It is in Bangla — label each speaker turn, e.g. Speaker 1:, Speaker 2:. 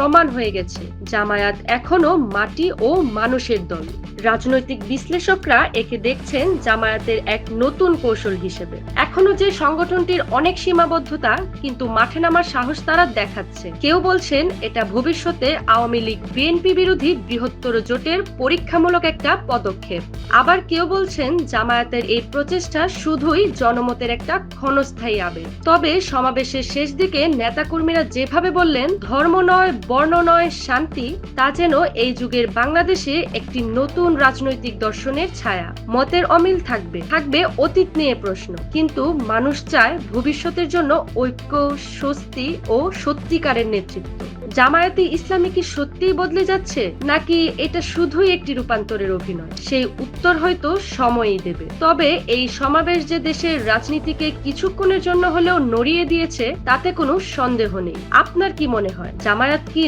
Speaker 1: প্রমাণ হয়ে গেছে জামায়াত এখনো মাটি ও মানুষের দল। রাজনৈতিক বিশ্লেষকরা একে দেখছেন জামায়াতের এক নতুন কৌশল হিসেবে। এখনো যে সংগঠনটির অনেক সীমাবদ্ধতা, কিন্তু মাঠে নামার সাহস তারা দেখাচ্ছে। কেউ বলছেন এটা ভবিষ্যতে আওয়ামী লীগ বিএনপি বিরোধী বৃহত্তর জোটের পরীক্ষামূলক একটা পদক্ষেপ। আবার কেউ বলছেন জামায়াতের এই প্রচেষ্টা শুধুই জনমতের একটা ক্ষণস্থায়ী আবেগ। তবে সমাবেশের শেষ দিকে নেতাকর্মীরা যেভাবে বললেন ধর্ম নয়, বর্ণ নয়, শান্তি, তা যেন এই যুগের বাংলাদেশে একটি নতুন রাজনৈতিক দর্শনের ছায়া। মতের অমিল থাকবে অতীত নিয়ে প্রশ্ন, কিন্তু মানুষ চায় ভবিষ্যতের জন্য ঐক্য, স্বস্তি ও সত্যিকারের নেতৃত্ব। জামায়াতে ইসলামী কি সত্যিই বদলে যাচ্ছে, নাকি এটা শুধুই একটি রূপান্তরের অভিনয়? সেই উত্তর হয়তো সময়ই দেবে। তবে এই সমাবেশ যে দেশের রাজনীতিকে কিছুক্ষণের জন্য হলেও নড়িয়ে দিয়েছে, তাতে কোনো সন্দেহ নেই। আপনার কি মনে হয়, জামায়াত কি